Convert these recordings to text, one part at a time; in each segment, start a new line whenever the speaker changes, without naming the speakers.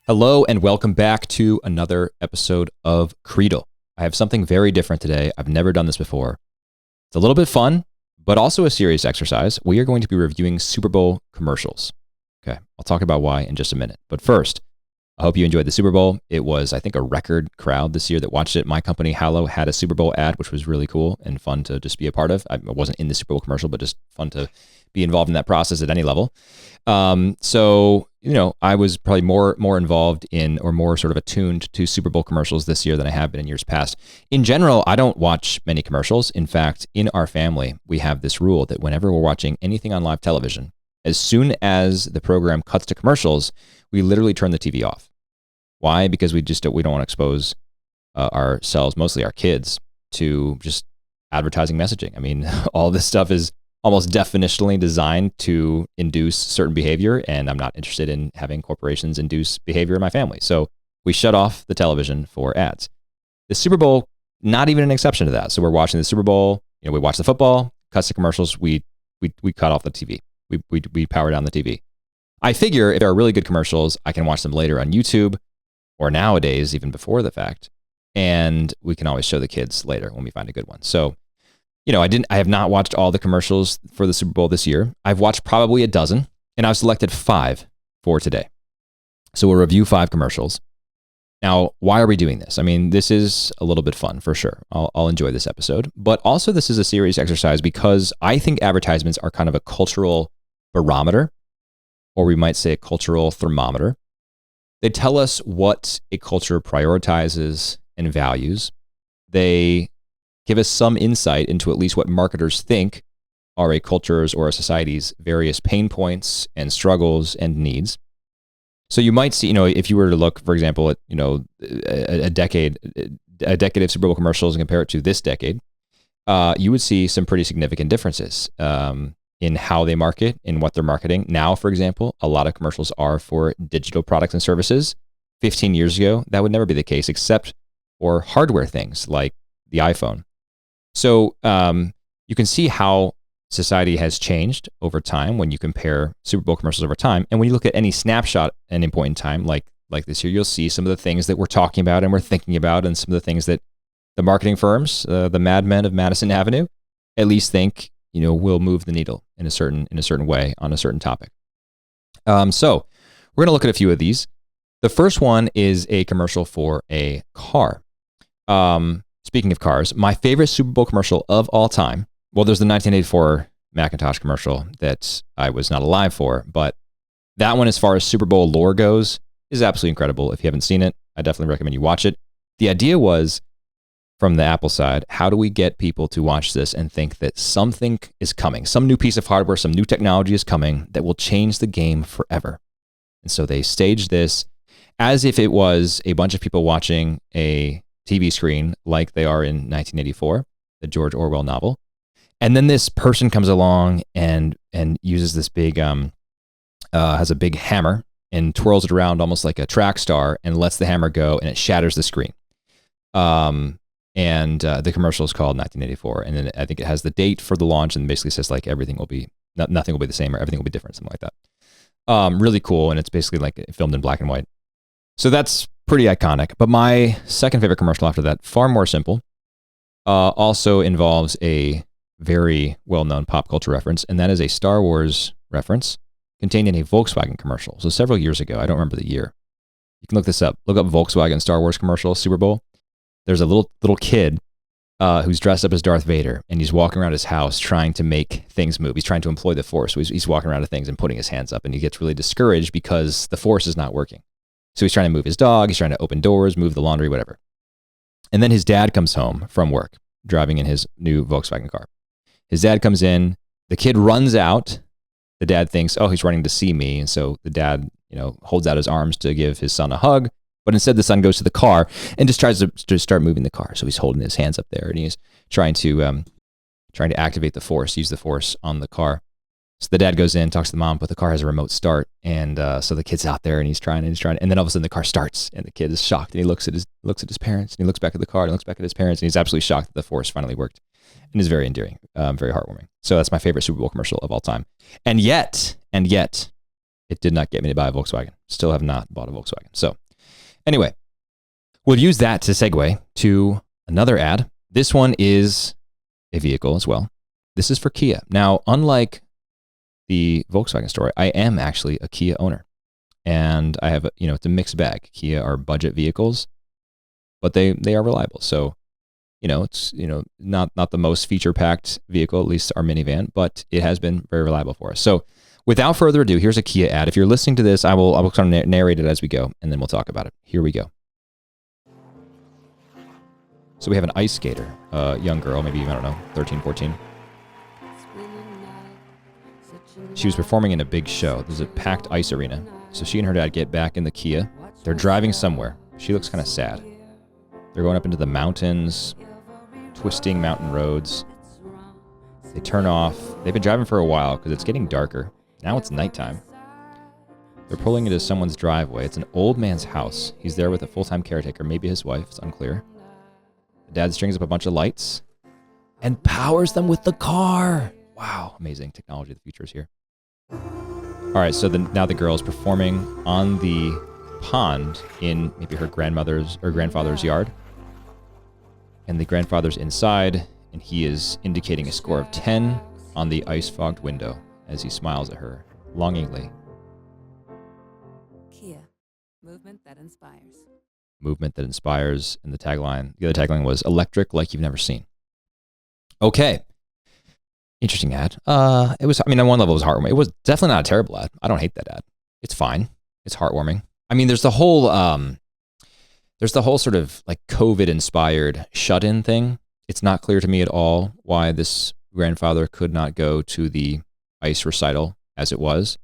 Hello and welcome back to another episode of Creedle. I have something very different today. I've never done this before. It's a little bit fun, but also a serious exercise. We are going to be reviewing Super Bowl commercials. Okay, I'll talk about why in just a minute. But first, I hope you enjoyed the Super Bowl. It was, I think, a record crowd this year that watched it. My company, Hallow, had a Super Bowl ad, which was really cool and fun to just be a part of. I wasn't in the Super Bowl commercial, but just fun to be involved in that process at any level. I was probably more involved in or more sort of attuned to Super Bowl commercials this year than I have been in years past. In general, I don't watch many commercials. In fact, in our family, we have this rule that whenever we're watching anything on live television, as soon as the program cuts to commercials, we literally turn the TV off. Why? Because we don't want to expose ourselves, mostly our kids, to just advertising messaging. I mean, all this stuff is almost definitionally designed to induce certain behavior, and I'm not interested in having corporations induce behavior in my family. So we shut off the television for ads. The Super Bowl, not even an exception to that. So we're watching the Super Bowl, we watch the football, cuts to commercials, we cut off the TV. We power down the TV. I figure if there are really good commercials, I can watch them later on YouTube or nowadays, even before the fact, and we can always show the kids later when we find a good one. So, I have not watched all the commercials for the Super Bowl this year. I've watched probably a dozen, and I've selected 5 for today. So we'll review 5 commercials. Now, why are we doing this? I mean, this is a little bit fun for sure. I'll enjoy this episode, but also this is a serious exercise because I think advertisements are kind of a cultural barometer, or we might say a cultural thermometer. They tell us what a culture prioritizes and values. They give us some insight into at least what marketers think are a culture's or a society's various pain points and struggles and needs. So you might see, if you were to look, for example, at, a decade of Super Bowl commercials and compare it to this decade, you would see some pretty significant differences in how they market, in what they're marketing. Now, for example, a lot of commercials are for digital products and services. 15 years ago, that would never be the case, except for hardware things like the iPhone. So you can see how society has changed over time when you compare Super Bowl commercials over time. And when you look at any snapshot at any point in time, like this year, you'll see some of the things that we're talking about and we're thinking about, and some of the things that the marketing firms, the madmen of Madison Avenue, at least think will move the needle in a certain way on a certain topic. So we're going to look at a few of these. The first one is a commercial for a car. Speaking of cars, my favorite Super Bowl commercial of all time, well, there's the 1984 Macintosh commercial that I was not alive for, but that one, as far as Super Bowl lore goes, is absolutely incredible. If you haven't seen it, I definitely recommend you watch it. The idea was, from the Apple side, how do we get people to watch this and think that something is coming, some new piece of hardware, some new technology is coming that will change the game forever? And so they staged this as if it was a bunch of people watching a TV screen like they are in 1984, the George Orwell novel. And then this person comes along and uses this big, has a big hammer and twirls it around almost like a track star and lets the hammer go, and it shatters the screen. And the commercial is called 1984. And then I think it has the date for the launch and basically says like nothing will be the same, or everything will be different, something like that. Really cool. And it's basically like filmed in black and white. So that's pretty iconic. But my second favorite commercial after that, far more simple, also involves a very well-known pop culture reference, and that is a Star Wars reference contained in a Volkswagen commercial. So several years ago, I don't remember the year. You can look this up. Look up Volkswagen Star Wars commercial, Super Bowl. There's a little kid who's dressed up as Darth Vader, and he's walking around his house trying to make things move. He's trying to employ the Force. So he's walking around to things and putting his hands up, and he gets really discouraged because the Force is not working. So he's trying to move his dog, he's trying to open doors, move the laundry, whatever. And then his dad comes home from work, driving in his new Volkswagen car. His dad comes in, the kid runs out. The dad thinks, oh, he's running to see me. And so the dad, holds out his arms to give his son a hug. But instead, the son goes to the car and just tries to start moving the car. So he's holding his hands up there, and he's trying to activate the Force, use the Force on the car. So the dad goes in, talks to the mom, but the car has a remote start. And so the kid's out there and he's trying. And then all of a sudden the car starts and the kid is shocked. And he looks at his parents, and he looks back at the car and looks back at his parents. And he's absolutely shocked that the Force finally worked. And is very endearing, very heartwarming. So that's my favorite Super Bowl commercial of all time. And yet, It did not get me to buy a Volkswagen. Still have not bought a Volkswagen. So anyway, we'll use that to segue to another ad. This one is a vehicle as well. This is for Kia. Now, unlike the Volkswagen story, I am actually a Kia owner. And I have, it's a mixed bag. Kia are budget vehicles, but they are reliable. So, it's, not the most feature-packed vehicle, at least our minivan, but it has been very reliable for us. So without further ado, here's a Kia ad. If you're listening to this, I will kind of narrate it as we go, and then we'll talk about it. Here we go. So we have an ice skater, a young girl, maybe, 13, 14. She was performing in a big show. There's a packed ice arena. So she and her dad get back in the Kia. They're driving somewhere. She looks kind of sad. They're going up into the mountains, twisting mountain roads. They turn off. They've been driving for a while because it's getting darker. Now it's nighttime. They're pulling into someone's driveway. It's an old man's house. He's there with a full-time caretaker, maybe his wife. It's unclear. The dad strings up a bunch of lights and powers them with the car. Wow, amazing technology. The future is here. All right, so now the girl is performing on the pond in maybe her grandmother's or grandfather's yard. And the grandfather's inside, and he is indicating a score of 10 on the ice-fogged window as he smiles at her longingly.
Kia, movement that inspires.
Movement that inspires, and the other tagline was electric like you've never seen. Okay. Interesting ad. On one level it was heartwarming. It was definitely not a terrible ad. I don't hate that ad. It's fine. It's heartwarming. I mean, there's the whole sort of like COVID-inspired shut-in thing. It's not clear to me at all why this grandfather could not go to the ice recital as it was.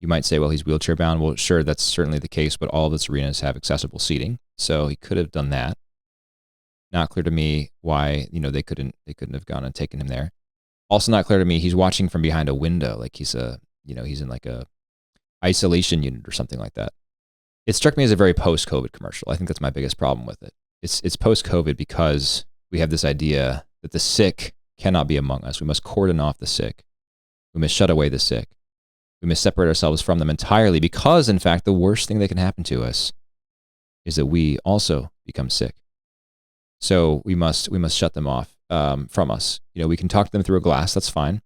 You might say, well, he's wheelchair bound. Well, sure, that's certainly the case, but all of its arenas have accessible seating, so he could have done that. Not clear to me why, they couldn't have gone and taken him there. Also not clear to me, he's watching from behind a window, like he's in like a isolation unit or something like that. It struck me as a very post-COVID commercial. I think that's my biggest problem with it. It's post-COVID because we have this idea that the sick cannot be among us. We must cordon off the sick. We must shut away the sick. We must separate ourselves from them entirely because, in fact, the worst thing that can happen to us is that we also become sick. So we must shut them off from us. We can talk to them through a glass. That's fine.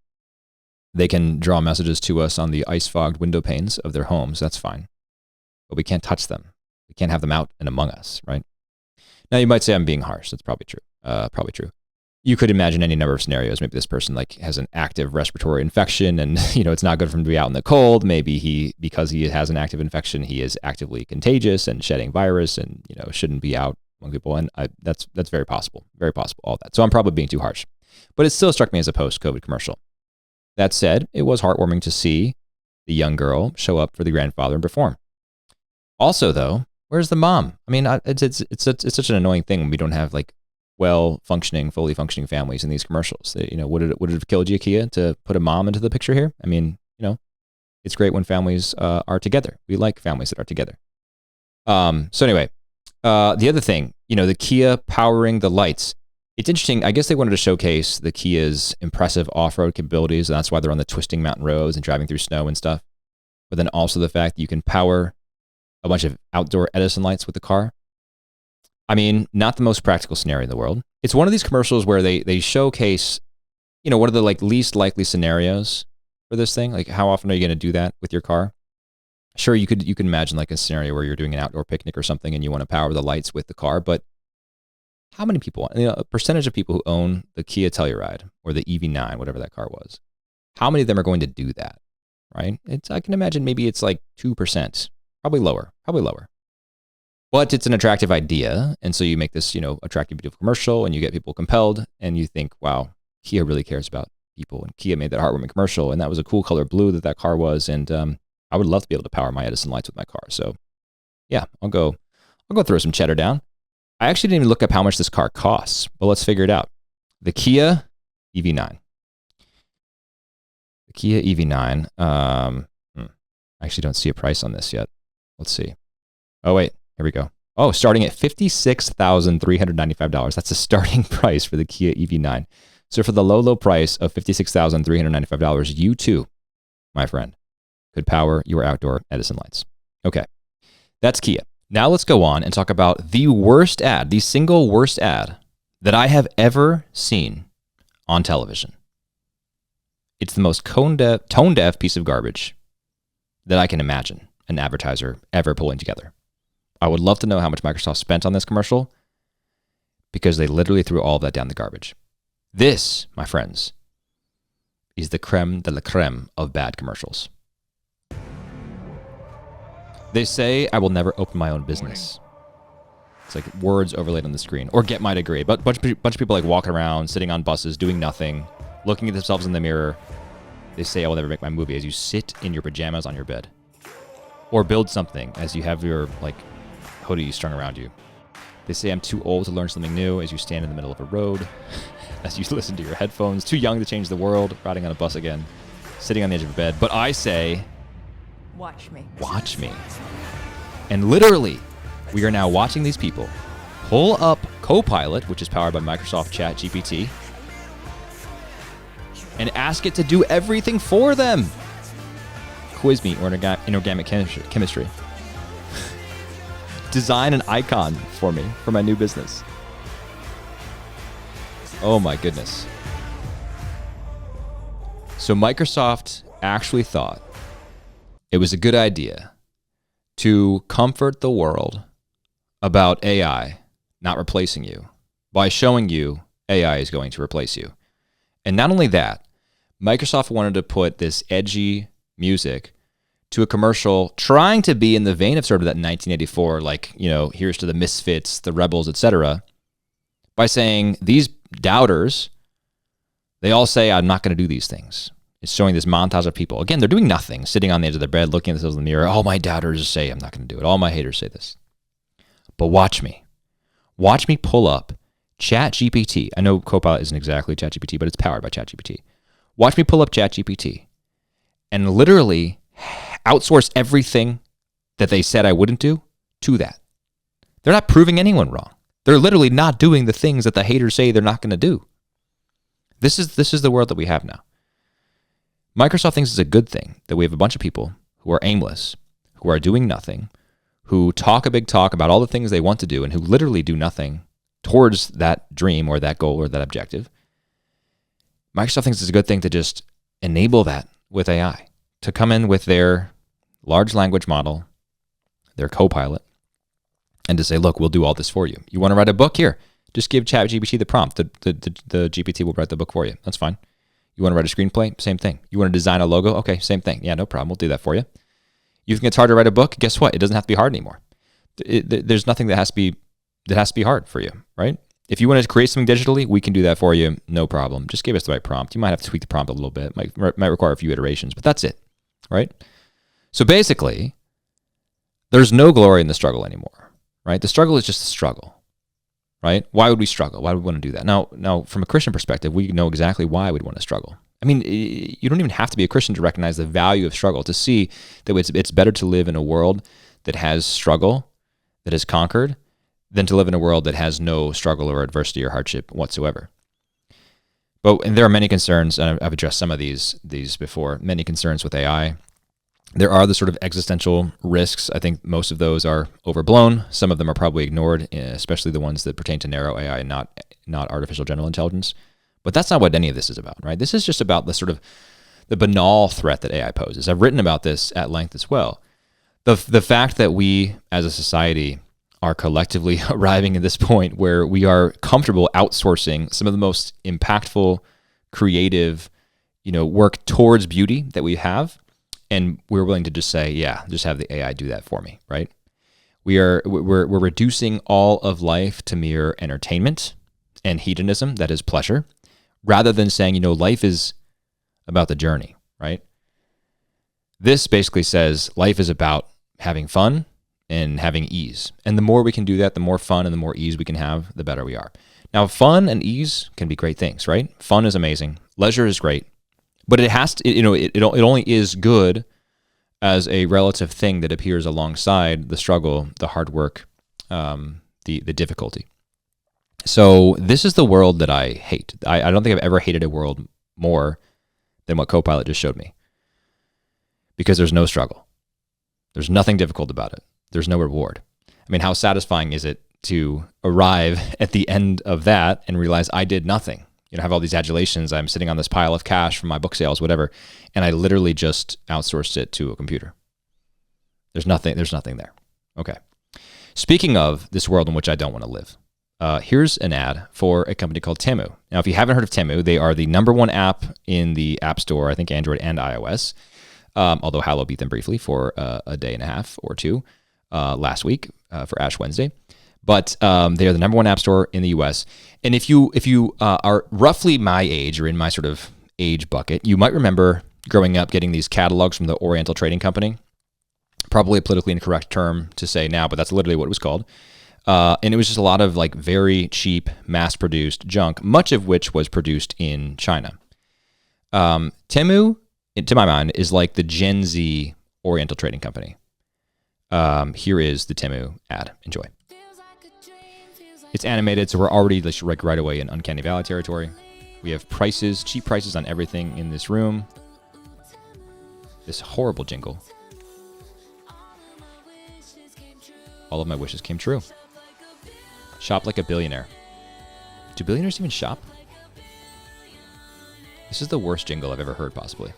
They can draw messages to us on the ice-fogged window panes of their homes. That's fine. But we can't touch them. We can't have them out and among us, right? Now, you might say I'm being harsh. That's probably true. Probably true. You could imagine any number of scenarios. Maybe this person has an active respiratory infection and, it's not good for him to be out in the cold. Maybe because he has an active infection, he is actively contagious and shedding virus and, shouldn't be out among people. And that's very possible, all that. So I'm probably being too harsh. But it still struck me as a post-COVID commercial. That said, it was heartwarming to see the young girl show up for the grandfather and perform. Also, though, where's the mom? I mean, it's such an annoying thing when we don't have fully functioning families in these commercials. Would it have killed you, Kia, to put a mom into the picture here? I mean, it's great when families are together. We like families that are together. So anyway, the other thing, the Kia powering the lights. It's interesting. I guess they wanted to showcase the Kia's impressive off-road capabilities, and that's why they're on the twisting mountain roads and driving through snow and stuff. But then also the fact that you can power a bunch of outdoor Edison lights with the car. I mean, not the most practical scenario in the world. It's one of these commercials where they showcase, what are the least likely scenarios for this thing? Like, how often are you going to do that with your car? Sure, you can imagine a scenario where you're doing an outdoor picnic or something and you want to power the lights with the car, but how many people, a percentage of people who own the Kia Telluride or the EV9, whatever that car was, how many of them are going to do that, right? I can imagine maybe it's 2%, probably lower. But it's an attractive idea, and so you make this, attractive, beautiful commercial, and you get people compelled, and you think, wow, Kia really cares about people, and Kia made that heartwarming commercial, and that was a cool color blue that car was, and I would love to be able to power my Edison lights with my car. So, yeah, I'll go throw some cheddar down. I actually didn't even look up how much this car costs, but let's figure it out. The Kia EV9. The Kia EV9. I actually don't see a price on this yet. Let's see. Oh, wait. Here we go. Oh, starting at $56,395. That's the starting price for the Kia EV9. So for the low price of $56,395, you too, my friend, could power your outdoor Edison lights. Okay, that's Kia. Now let's go on and talk about the worst ad, the single worst ad that I have ever seen on television. It's the most tone-deaf piece of garbage that I can imagine an advertiser ever pulling together. I would love to know how much Microsoft spent on this commercial because they literally threw all of that down the garbage. This, my friends, is the creme de la creme of bad commercials. They say, I will never open my own business. It's like words overlaid on the screen. Or get my degree. But bunch of people like walking around, sitting on buses, doing nothing, looking at themselves in the mirror. They say, I will never make my movie, as you sit in your pajamas on your bed. Or build something as you have your like hoodie strung around you. They say, I'm too old to learn something new, as you stand in the middle of a road, as you listen to your headphones, too young to change the world, riding on a bus again, sitting on the edge of a bed. But I say,
watch me.
Watch me. And literally, we are now watching these people pull up CoPilot, which is powered by Microsoft ChatGPT, and ask it to do everything for them. Quiz me or inorganic chemistry. Design an icon for me for my new business. Oh my goodness. So Microsoft actually thought it was a good idea to comfort the world about AI not replacing you by showing you AI is going to replace you. And not only that, Microsoft wanted to put this edgy music to a commercial trying to be in the vein of sort of that 1984, like, you know, here's to the misfits, the rebels, etc., by saying these doubters, they all say, I'm not going to do these things. It's showing this montage of people. Again, they're doing nothing, sitting on the edge of their bed, looking at themselves in the mirror. All my doubters say I'm not going to do it. All my haters say this. But watch me. Watch me pull up ChatGPT. I know CoPilot isn't exactly ChatGPT, but it's powered by ChatGPT. Watch me pull up ChatGPT and literally outsource everything that they said I wouldn't do to that. They're not proving anyone wrong. They're literally not doing the things that the haters say they're not going to do. This is the world that we have now. Microsoft thinks it's a good thing that we have a bunch of people who are aimless, who are doing nothing, who talk a big talk about all the things they want to do and who literally do nothing towards that dream or that goal or that objective. Microsoft thinks it's a good thing to just enable that with AI, to come in with their large language model, their CoPilot, and to say, look, we'll do all this for you. You want to write a book? Here, just give ChatGPT the prompt. The GPT will write the book for you. That's fine. You want to write a screenplay? Same thing. You want to design a logo? Okay, same thing. Yeah, no problem. We'll do that for you. You think it's hard to write a book? Guess what? It doesn't have to be hard anymore. There's nothing that has to be hard for you, right? If you want to create something digitally, we can do that for you. No problem. Just give us the right prompt. You might have to tweak the prompt a little bit. Might require a few iterations, but that's it, right? So basically, there's no glory in the struggle anymore, right? The struggle is just a struggle, right? Why would we struggle? Why would we want to do that? Now, from a Christian perspective, we know exactly why we'd want to struggle. I mean, you don't even have to be a Christian to recognize the value of struggle, to see that it's better to live in a world that has struggle, that is conquered, than to live in a world that has no struggle or adversity or hardship whatsoever. And there are many concerns, and I've addressed some of these before, many concerns with AI. There are the sort of existential risks. I think most of those are overblown. Some of them are probably ignored, especially the ones that pertain to narrow AI and not artificial general intelligence. But that's not what any of this is about, right? This is just about the sort of the banal threat that AI poses. I've written about this at length as well. The fact that we as a society are collectively arriving at this point where we are comfortable outsourcing some of the most impactful, creative, work towards beauty that we have, and we're willing to just say, yeah, just have the AI do that for me, right? We're reducing all of life to mere entertainment and hedonism, that is pleasure, rather than saying, life is about the journey, right? This basically says life is about having fun and having ease. And the more we can do that, the more fun and the more ease we can have, the better we are. Now, fun and ease can be great things, right? Fun is amazing. Leisure is great. But it has to, it only is good as a relative thing that appears alongside the struggle, the hard work, the difficulty. So this is the world that I hate. I don't think I've ever hated a world more than what CoPilot just showed me. because there's no struggle. There's nothing difficult about it. There's no reward. I mean, how satisfying is it to arrive at the end of that and realize I did nothing? You know, have all these adulations. I'm sitting on this pile of cash from my book sales, whatever, and I literally just outsourced it to a computer. There's nothing there. Okay. Speaking of this world in which I don't want to live, here's an ad for a company called Temu. Now, if you haven't heard of Temu, they are the #1 app in the App Store, I think Android and iOS, although Hallow beat them briefly for a day and a half or two last week for Ash Wednesday. But they are the #1 app store in the US. And if you are roughly my age or in my sort of age bucket, you might remember growing up getting these catalogs from the Oriental Trading Company. Probably a politically incorrect term to say now, but that's literally what it was called. And it was just a lot of like very cheap, mass-produced junk, much of which was produced in China. Temu, to my mind, is like the Gen Z Oriental Trading Company. Here is the Temu ad. Enjoy. It's animated, so we're already like right away in Uncanny Valley territory. We have prices, cheap prices on everything in this room. This horrible jingle. All of my wishes came true. Shop like a billionaire. Do billionaires even shop? This is the worst jingle I've ever heard, possibly.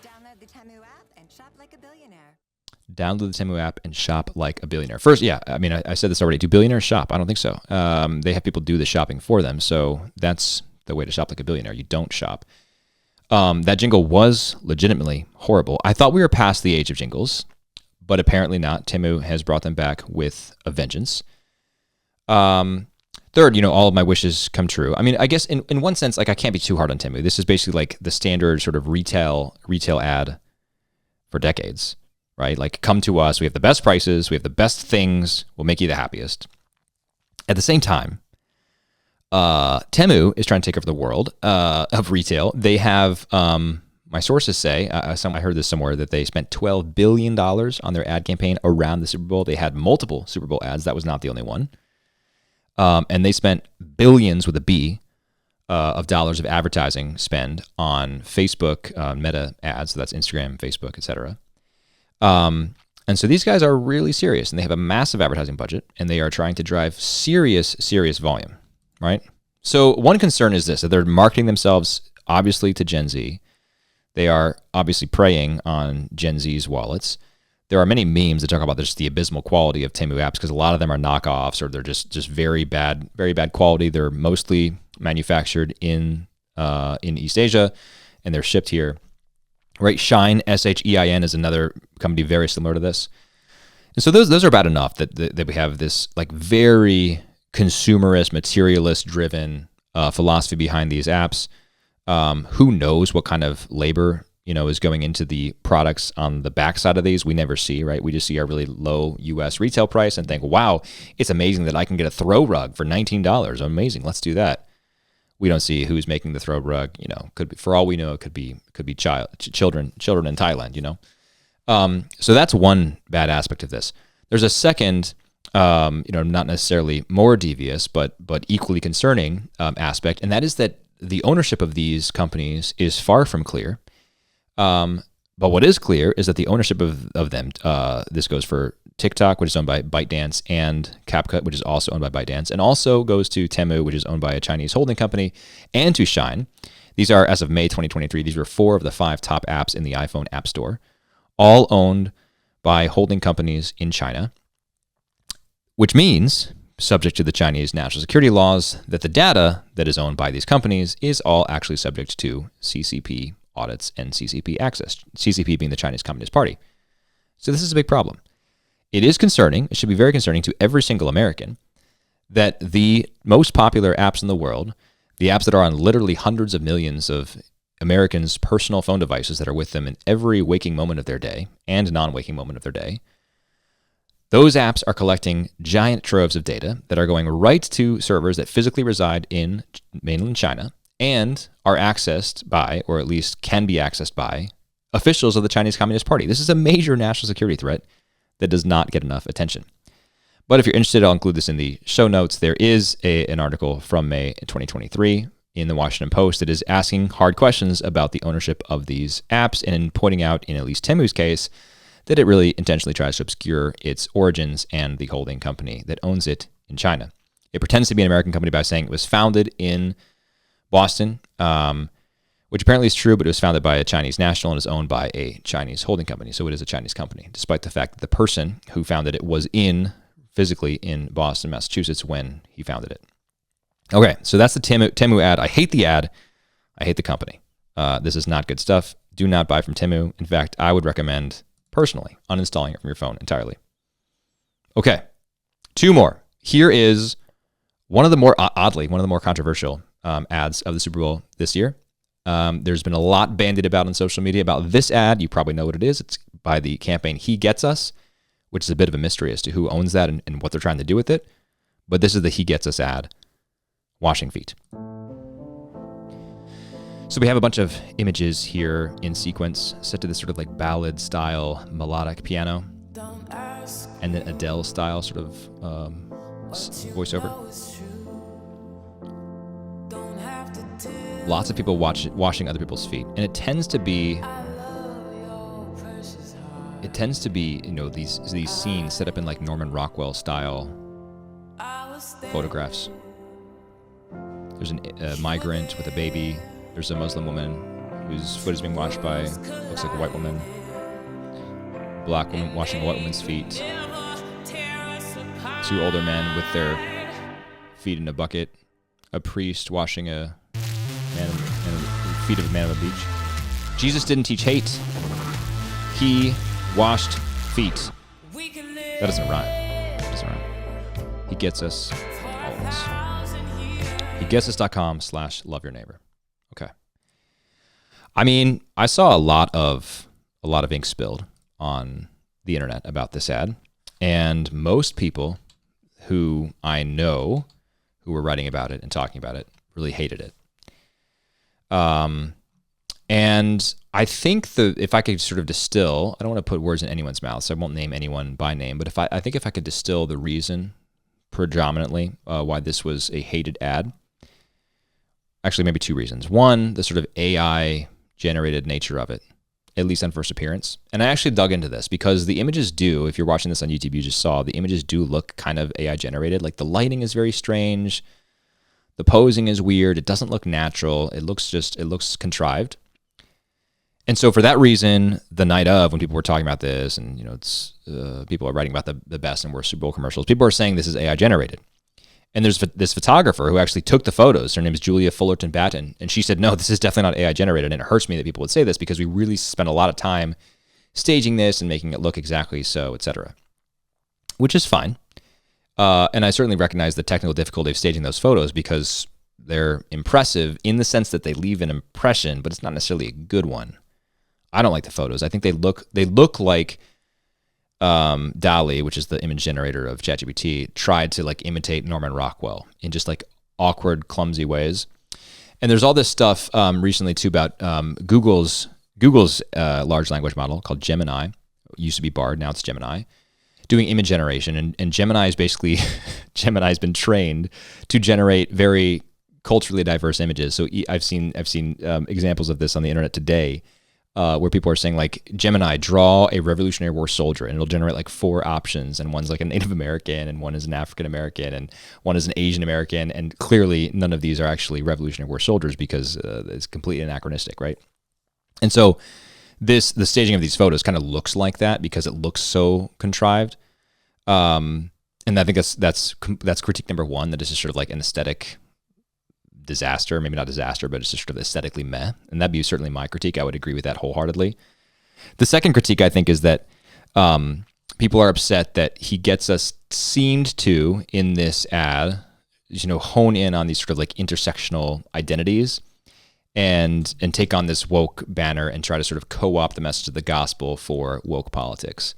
Download the Temu app and shop like a billionaire.
Download the Temu app and shop like a billionaire. First, yeah, I mean, I said this already. Do billionaires shop? I don't think so. They have people do the shopping for them, so that's the way to shop like a billionaire. You don't shop. That jingle was legitimately horrible. I thought we were past the age of jingles, but apparently not. Temu has brought them back with a vengeance. Third, all of my wishes come true. I mean, I guess in one sense, like I can't be too hard on Temu. This is basically like the standard sort of retail ad for decades, right? Like, come to us. We have the best prices. We have the best things. We'll make you the happiest. At the same time, Temu is trying to take over the world of retail. They have, my sources say, I heard this somewhere, that they spent $12 billion on their ad campaign around the Super Bowl. They had multiple Super Bowl ads. That was not the only one. And they spent billions with a B of dollars of advertising spend on Facebook Meta ads. So that's Instagram, Facebook, etc. And so these guys are really serious, and they have a massive advertising budget, and they are trying to drive serious volume. Right? So one concern is this, that they're marketing themselves obviously to Gen Z. They are obviously preying on Gen Z's wallets. There are many memes that talk about just the abysmal quality of Temu apps because a lot of them are knockoffs or they're just very bad quality. They're mostly manufactured in East Asia and they're shipped here. Right? Shein, Shein, is another company very similar to this. And so those are bad enough that we have this like very consumerist, materialist-driven philosophy behind these apps. Who knows what kind of labor is going into the products on the backside of these? We never see, right? We just see our really low U.S. retail price and think, "Wow, it's amazing that I can get a throw rug for $19. Amazing, let's do that." We don't see who's making the throw rug. Could be, for all we know, it could be children in Thailand. So that's one bad aspect of this. There's a second. Not necessarily more devious, but equally concerning aspect, and that is that the ownership of these companies is far from clear. But what is clear is that the ownership of them, this goes for TikTok, which is owned by ByteDance, and CapCut, which is also owned by ByteDance, and also goes to Temu, which is owned by a Chinese holding company, and to Shein. These are, as of May 2023, these were 4 of the 5 top apps in the iPhone App Store, all owned by holding companies in China. Which means, subject to the Chinese national security laws, that the data that is owned by these companies is all actually subject to CCP audits and CCP access, CCP being the Chinese Communist Party. So this is a big problem. It is concerning, it should be very concerning to every single American, that the most popular apps in the world, the apps that are on literally hundreds of millions of Americans' personal phone devices that are with them in every waking moment of their day and non-waking moment of their day, those apps are collecting giant troves of data that are going right to servers that physically reside in mainland China and are accessed by, or at least can be accessed by, officials of the Chinese Communist Party. This is a major national security threat that does not get enough attention. But if you're interested, I'll include this in the show notes. There is an article from May 2023 in the Washington Post that is asking hard questions about the ownership of these apps and pointing out, in at least Temu's case, that it really intentionally tries to obscure its origins and the holding company that owns it in China. It pretends to be an American company by saying it was founded in Boston, which apparently is true, but it was founded by a Chinese national and is owned by a Chinese holding company. So it is a Chinese company, despite the fact that the person who founded it was physically in Boston, Massachusetts when he founded it. Okay, so that's the Temu ad. I hate the ad. I hate the company. This is not good stuff. Do not buy from Temu. In fact, I would recommend, personally, uninstalling it from your phone entirely. Okay, 2 more. Here is one of the more, oddly, one of the more controversial ads of the Super Bowl this year. There's been a lot bandied about on social media about this ad. You probably know what it is. It's by the campaign He Gets Us, which is a bit of a mystery as to who owns that and what they're trying to do with it. But this is the He Gets Us ad, washing feet. So we have a bunch of images here in sequence set to this sort of like ballad style melodic piano and then Adele style sort of voiceover. Lots of people washing other people's feet, and it tends to be, you know, these scenes set up in like Norman Rockwell style photographs. There's a migrant with a baby. There's a Muslim woman whose foot is being washed by, looks like a white woman. Black woman washing a white woman's feet. 2 older men with their feet in a bucket. A priest washing feet of a man on the beach. Jesus didn't teach hate. He washed feet. That doesn't rhyme. He gets us, all of us. HeGetsUs.com/loveyourneighbor. Okay. I mean, I saw a lot of ink spilled on the internet about this ad, and most people who I know who were writing about it and talking about it really hated it. And I think if I could sort of distill, I don't want to put words in anyone's mouth, so I won't name anyone by name, but I think if I could distill the reason predominantly why this was a hated ad, actually maybe 2 reasons. One, the sort of AI generated nature of it, at least on first appearance. And I actually dug into this because the images do, if you're watching this on YouTube, you just saw, the images do look kind of AI generated. Like the lighting is very strange. The posing is weird. It doesn't look natural. It looks contrived. And so for that reason, the night of, when people were talking about this, and you know, it's people are writing about the best and worst Super Bowl commercials, people are saying this is AI generated. And there's this photographer who actually took the photos. Her name is Julia Fullerton Batten, and she said, no, this is definitely not AI generated. And it hurts me that people would say this because we really spent a lot of time staging this and making it look exactly so, etc. Which is fine. And I certainly recognize the technical difficulty of staging those photos because they're impressive in the sense that they leave an impression, but it's not necessarily a good one. I don't like the photos. I think they look like DALL-E, which is the image generator of ChatGPT, tried to like imitate Norman Rockwell in just like awkward, clumsy ways. And there's all this stuff recently too about Google's large language model called Gemini. It used to be Bard, now it's Gemini, doing image generation. And Gemini is basically, Gemini's been trained to generate very culturally diverse images. So I've seen examples of this on the internet today, where people are saying like, Gemini, draw a Revolutionary War soldier, and it'll generate like 4 options, and one's like a Native American, and one is an African American, and one is an Asian American, and clearly none of these are actually Revolutionary War soldiers because it's completely anachronistic, right? And so the staging of these photos kind of looks like that because it looks so contrived, and I think that's critique number 1, that it's just sort of like an aesthetic disaster, maybe not disaster, but it's just sort of aesthetically meh. And that'd be certainly my critique. I would agree with that wholeheartedly. The second critique, I think, is that people are upset that He Gets Us seemed to, in this ad, hone in on these sort of like intersectional identities and take on this woke banner and try to sort of co-opt the message of the gospel for woke politics.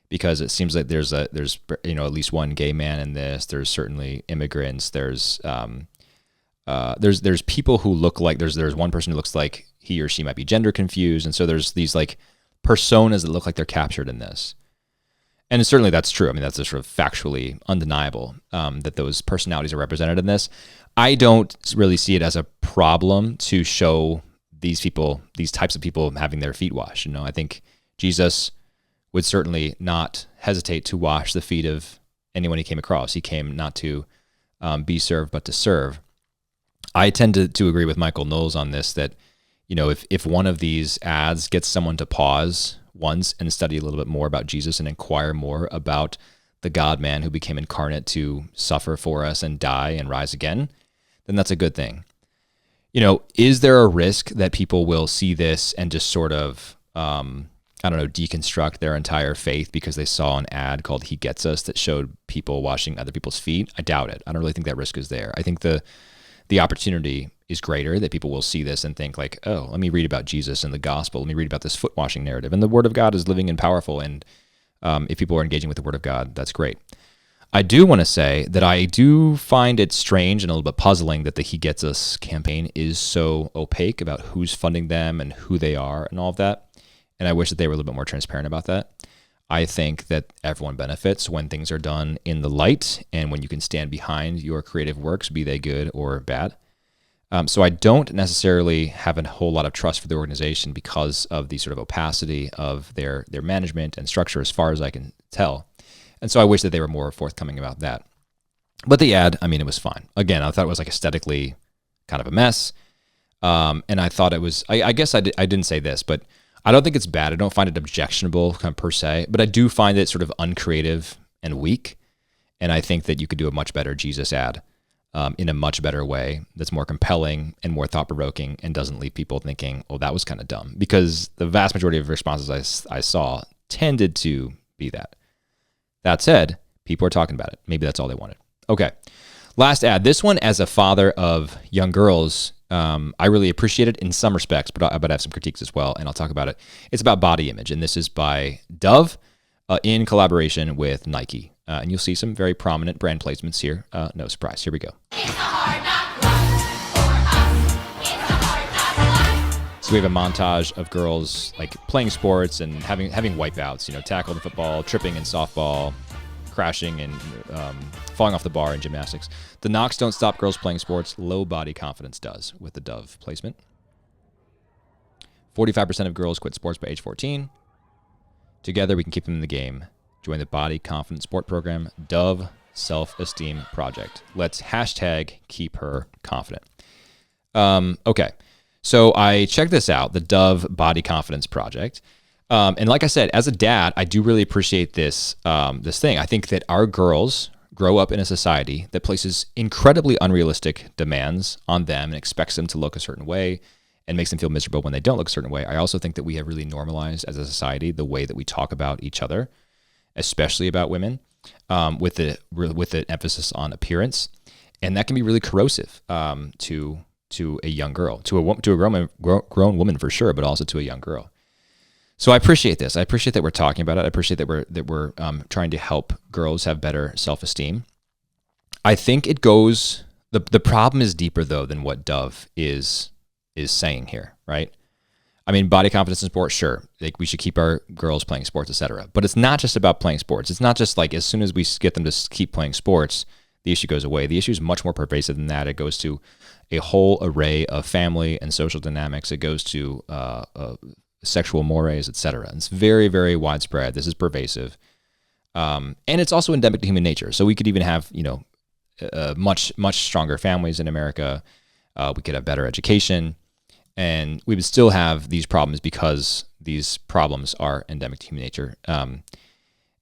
Because it seems like there's at least one gay man in this. There's certainly immigrants. There's people who look like there's one person who looks like he or she might be gender confused, and so there's these like personas that look like they're captured in this, and certainly that's true. I mean, that's a sort of factually undeniable that those personalities are represented in this. I don't really see it as a problem to show these types of people having their feet washed. I think Jesus would certainly not hesitate to wash the feet of anyone he came across. He came not to be served, but to serve. I tend to agree with Michael Knowles on this, that, if one of these ads gets someone to pause once and study a little bit more about Jesus and inquire more about the God-man who became incarnate to suffer for us and die and rise again, then that's a good thing. Is there a risk that people will see this and just sort of, deconstruct their entire faith because they saw an ad called He Gets Us that showed people washing other people's feet? I doubt it. I don't really think that risk is there. I think the opportunity is greater that people will see this and think like, oh, let me read about Jesus and the gospel. Let me read about this foot washing narrative. And the word of God is living and powerful. And if people are engaging with the word of God, that's great. I do want to say that I do find it strange and a little bit puzzling that the He Gets Us campaign is so opaque about who's funding them and who they are and all of that. And I wish that they were a little bit more transparent about that. I think that everyone benefits when things are done in the light and when you can stand behind your creative works, be they good or bad. So I don't necessarily have a whole lot of trust for the organization because of the sort of opacity of their management and structure as far as I can tell. And so I wish that they were more forthcoming about that. But the ad, it was fine. Again, I thought it was like aesthetically kind of a mess. And I thought it was, I guess I didn't say this, but I don't think it's bad. I don't find it objectionable kind of per se, but I do find it sort of uncreative and weak. And I think that you could do a much better Jesus ad in a much better way that's more compelling and more thought-provoking and doesn't leave people thinking, oh, that was kind of dumb. Because the vast majority of responses I saw tended to be that. That said, people are talking about it. Maybe that's all they wanted. Okay. Last ad. This one, as a father of young girls, I really appreciate it in some respects, but I have some critiques as well, and I'll talk about it. It's about body image, and this is by Dove in collaboration with Nike. And you'll see some very prominent brand placements here. No surprise. Here we go. So we have a montage of girls like playing sports and having wipeouts, tackle in football, tripping in softball, crashing and falling off the bar in gymnastics. The knocks don't stop girls playing sports. Low body confidence does with the Dove placement. 45% of girls quit sports by age 14. Together, we can keep them in the game. Join the Body Confidence Sport Program, Dove Self-Esteem Project. Let's hashtag keep her confident. Okay, so I checked this out, the Dove Body Confidence Project. And like I said, as a dad, I do really appreciate this thing. I think that our girls grow up in a society that places incredibly unrealistic demands on them and expects them to look a certain way and makes them feel miserable when they don't look a certain way. I also think that we have really normalized as a society the way that we talk about each other, especially about women, with the emphasis on appearance, and that can be really corrosive to a young girl, to a grown woman for sure, but also to a young girl. So I appreciate this. I appreciate that we're talking about it. I appreciate that we're trying to help girls have better self-esteem. I think it goes. The problem is deeper though than what Dove is saying here, right? I mean, body confidence in sports, sure. Like we should keep our girls playing sports, etc. But it's not just about playing sports. It's not just like as soon as we get them to keep playing sports, the issue goes away. The issue is much more pervasive than that. It goes to a whole array of family and social dynamics. It goes to sexual mores, etc. It's very, very widespread. This is pervasive, and it's also endemic to human nature. So we could even have, much stronger families in America. We could have better education. And we would still have these problems because these problems are endemic to human nature,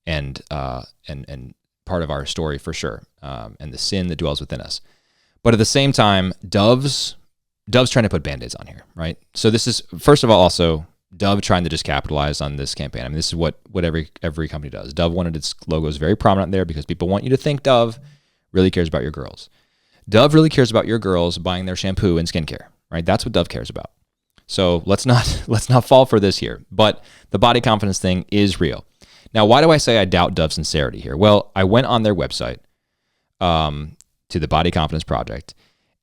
and part of our story for sure, and the sin that dwells within us. But at the same time, Dove's trying to put Band-Aids on here, right? So this is, first of all, also Dove trying to just capitalize on this campaign. I mean, this is what every company does. Dove wanted its logos very prominent there because people want you to think Dove really cares about your girls. Dove really cares about your girls buying their shampoo and skincare. Right, that's what Dove cares about. So let's not fall for this here. But the body confidence thing is real. Now, why do I say I doubt Dove's sincerity here? Well, I went on their website to the Body Confidence Project,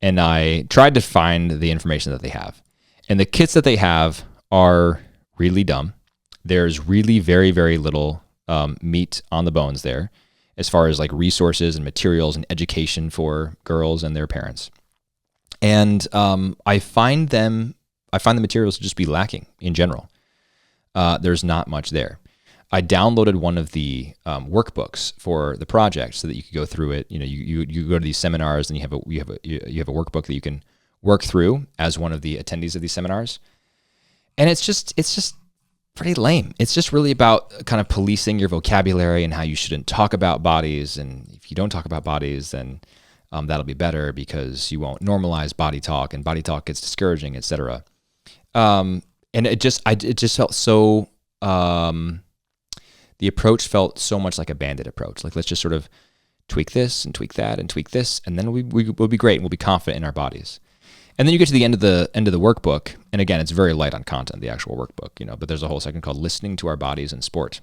and I tried to find the information that they have. And the kits that they have are really dumb. There's really very, very little meat on the bones there as far as like resources and materials and education for girls and their parents. And I find the materials to just be lacking in general. There's not much there. I downloaded one of the workbooks for the project so that you could go through it. You go to these seminars and you have a workbook that you can work through as one of the attendees of these seminars. And it's just pretty lame. It's just really about kind of policing your vocabulary and how you shouldn't talk about bodies. And if you don't talk about bodies, then that'll be better because you won't normalize body talk, and body talk gets discouraging, etc. And it just felt so. The approach felt so much like a bandit approach. Like, let's just sort of tweak this and tweak that and tweak this, and then we'll be great and we'll be confident in our bodies. And then you get to the end of the workbook, and again, it's very light on content, the actual workbook, but there's a whole section called "Listening to Our Bodies in Sport,"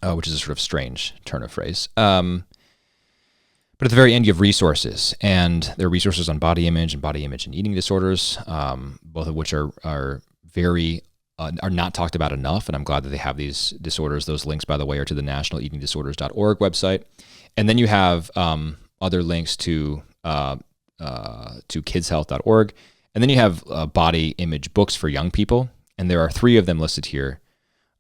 which is a sort of strange turn of phrase. But at the very end, you have resources, and there are resources on body image and eating disorders, both of which are very are not talked about enough, and I'm glad that they have these disorders. Those links, by the way, are to the nationaleatingdisorders.org website. And then you have other links to kidshealth.org. And then you have body image books for young people, and there are 3 of them listed here.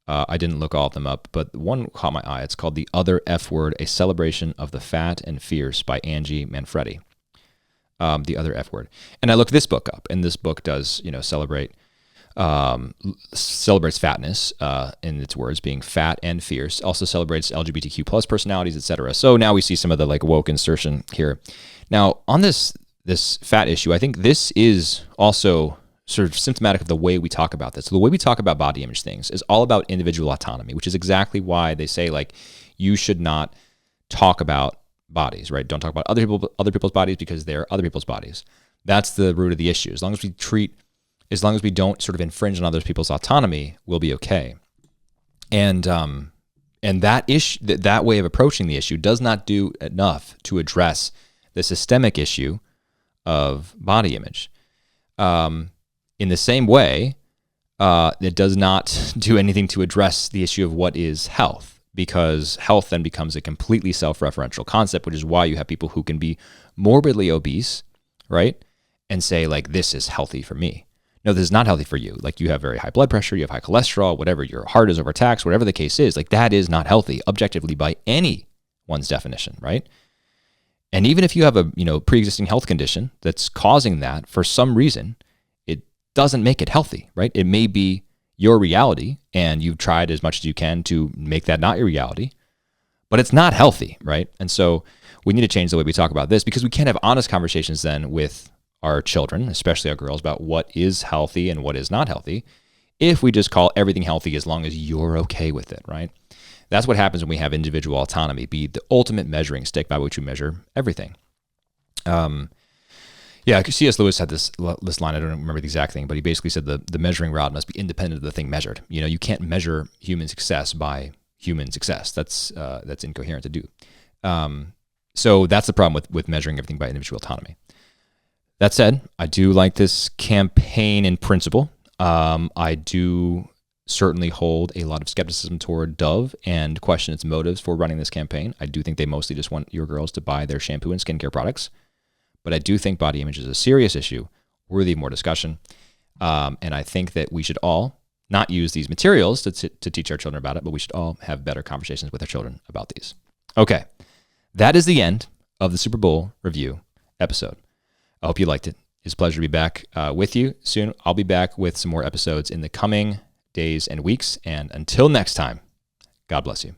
I didn't look all of them up, but one caught my eye. It's called The Other F Word, A Celebration of the Fat and Fierce by Angie Manfredi. The Other F Word. And I looked this book up, and this book does, celebrates fatness, in its words, being fat and fierce. Also celebrates LGBTQ plus personalities, etc. So now we see some of the woke insertion here. Now on this fat issue, I think this is also sort of symptomatic of the way we talk about this. So the way we talk about body image things is all about individual autonomy, which is exactly why they say you should not talk about bodies, right? Don't talk about other people's bodies because they're other people's bodies. That's the root of the issue. As long as we don't sort of infringe on other people's autonomy, we'll be okay. And that issue, that way of approaching the issue, does not do enough to address the systemic issue of body image. In the same way, it does not do anything to address the issue of what is health, because health then becomes a completely self-referential concept, which is why you have people who can be morbidly obese, right, and say this is healthy for me. No, this is not healthy for you. You have very high blood pressure, you have high cholesterol, whatever, your heart is overtaxed, whatever the case is, that is not healthy objectively by anyone's definition, right? And even if you have a pre-existing health condition that's causing that for some reason, it doesn't make it healthy, right? It may be your reality, and you've tried as much as you can to make that not your reality, but it's not healthy, right? And so we need to change the way we talk about this, because we can't have honest conversations then with our children, especially our girls, about what is healthy and what is not healthy, if we just call everything healthy as long as you're okay with it, right? That's what happens when we have individual autonomy be the ultimate measuring stick by which we measure everything. C.S. Lewis had this line, I don't remember the exact thing, but he basically said the measuring rod must be independent of the thing measured. You can't measure human success by human success. That's incoherent to do. So that's the problem with measuring everything by individual autonomy. That said, I do like this campaign in principle. I do certainly hold a lot of skepticism toward Dove and question its motives for running this campaign. I do think they mostly just want your girls to buy their shampoo and skincare products. But I do think body image is a serious issue, worthy of more discussion. And I think that we should all not use these materials to teach our children about it, but we should all have better conversations with our children about these. Okay, that is the end of the Super Bowl review episode. I hope you liked it. It's a pleasure to be back with you soon. I'll be back with some more episodes in the coming days and weeks. And until next time, God bless you.